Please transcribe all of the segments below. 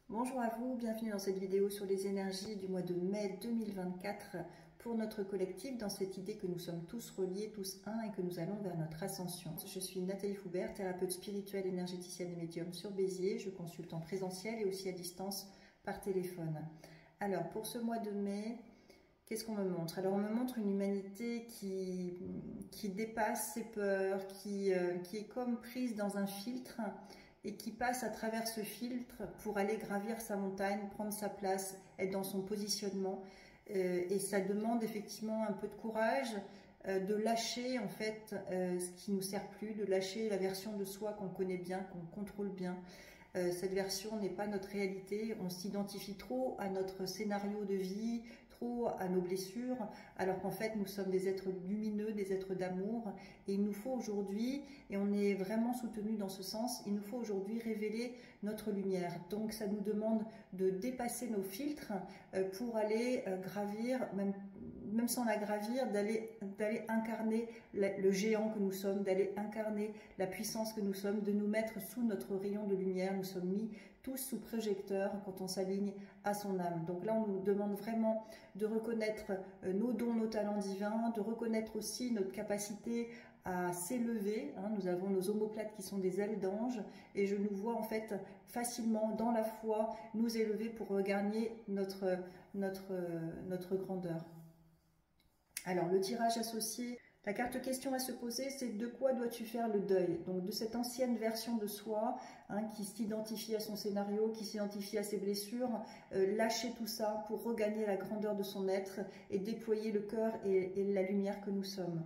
Bonjour à vous, bienvenue dans cette vidéo sur les énergies du mois de mai 2024 pour notre collectif, dans cette idée que nous sommes tous reliés, tous un et que nous allons vers notre ascension. Je suis Nathalie Foubert, thérapeute spirituelle, énergéticienne et médium sur Béziers. Je consulte en présentiel et aussi à distance par téléphone. Alors pour ce mois de mai, qu'est-ce qu'on me montre? Alors on me montre une humanité qui dépasse ses peurs, qui est comme prise dans un filtre et qui passe à travers ce filtre pour aller gravir sa montagne, prendre sa place, être dans son positionnement. Et ça demande effectivement un peu de courage, de lâcher en fait ce qui nous sert plus, de lâcher la version de soi qu'on connaît bien, qu'on contrôle bien. Cette version n'est pas notre réalité, on s'identifie trop à notre scénario de vie, trop à nos blessures, alors qu'en fait nous sommes des êtres lumineux, des êtres d'amour, et il nous faut aujourd'hui, et on est vraiment soutenu dans ce sens, il nous faut aujourd'hui révéler notre lumière. Donc ça nous demande de dépasser nos filtres pour aller gravir, même sans la gravir, d'aller incarner le géant que nous sommes, d'aller incarner la puissance que nous sommes, de nous mettre sous notre rayon de lumière. Nous sommes mis tous sous projecteur quand on s'aligne à son âme. Donc là, on nous demande vraiment de reconnaître nos dons, nos talents divins, de reconnaître aussi notre capacité à s'élever. Nous avons nos omoplates qui sont des ailes d'ange et je nous vois en fait facilement dans la foi nous élever pour regagner notre grandeur. Alors le tirage associé, la carte question à se poser, c'est de quoi dois-tu faire le deuil? Donc de cette ancienne version de soi qui s'identifie à son scénario, qui s'identifie à ses blessures, lâcher tout ça pour regagner la grandeur de son être et déployer le cœur et la lumière que nous sommes.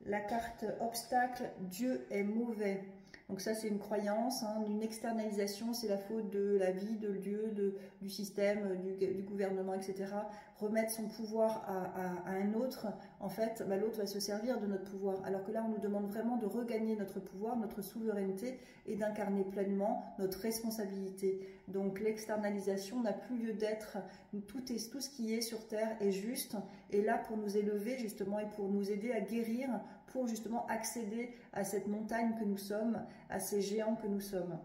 La carte obstacle, Dieu est mauvais. Donc ça c'est une croyance, une externalisation, c'est la faute de la vie, de Dieu, du système, du gouvernement, etc. Remettre son pouvoir à un autre, en fait, l'autre va se servir de notre pouvoir. Alors que là on nous demande vraiment de regagner notre pouvoir, notre souveraineté et d'incarner pleinement notre responsabilité. Donc l'externalisation n'a plus lieu d'être, tout ce qui est sur Terre est juste, et là pour nous élever justement et pour nous aider à guérir, pour justement accéder à cette montagne que nous sommes, à ces géants que nous sommes.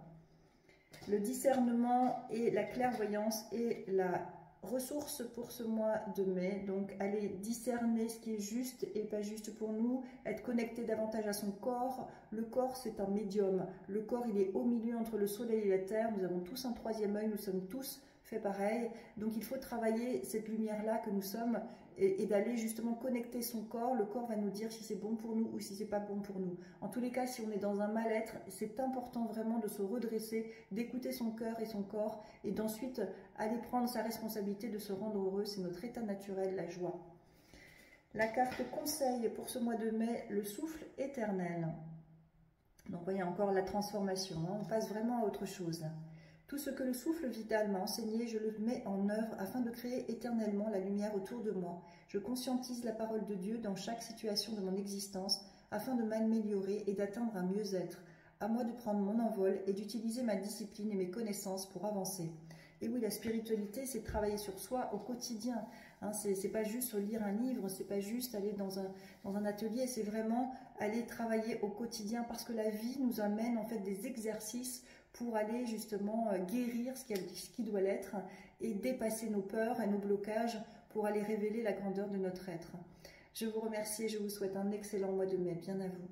Le discernement et la clairvoyance est la ressource pour ce mois de mai. Donc aller discerner ce qui est juste et pas juste pour nous, être connecté davantage à son corps. Le corps c'est un médium, le corps il est au milieu entre le soleil et la terre, nous avons tous un troisième œil, nous sommes tous fait pareil, donc il faut travailler cette lumière-là que nous sommes et d'aller justement connecter son corps. Le corps va nous dire si c'est bon pour nous ou si c'est pas bon pour nous. En tous les cas, si on est dans un mal-être, c'est important vraiment de se redresser, d'écouter son cœur et son corps et d'ensuite aller prendre sa responsabilité de se rendre heureux. C'est notre état naturel, la joie. La carte conseil pour ce mois de mai, le souffle éternel. Donc, vous voyez encore la transformation, on passe vraiment à autre chose. Tout ce que le souffle vital m'a enseigné, je le mets en œuvre afin de créer éternellement la lumière autour de moi. Je conscientise la parole de Dieu dans chaque situation de mon existence afin de m'améliorer et d'atteindre un mieux-être. À moi de prendre mon envol et d'utiliser ma discipline et mes connaissances pour avancer. Et oui, la spiritualité, c'est travailler sur soi au quotidien. C'est pas juste lire un livre, c'est pas juste aller dans un atelier, c'est vraiment aller travailler au quotidien parce que la vie nous amène en fait des exercices pour aller justement guérir ce qui doit l'être et dépasser nos peurs et nos blocages pour aller révéler la grandeur de notre être. Je vous remercie et je vous souhaite un excellent mois de mai. Bien à vous.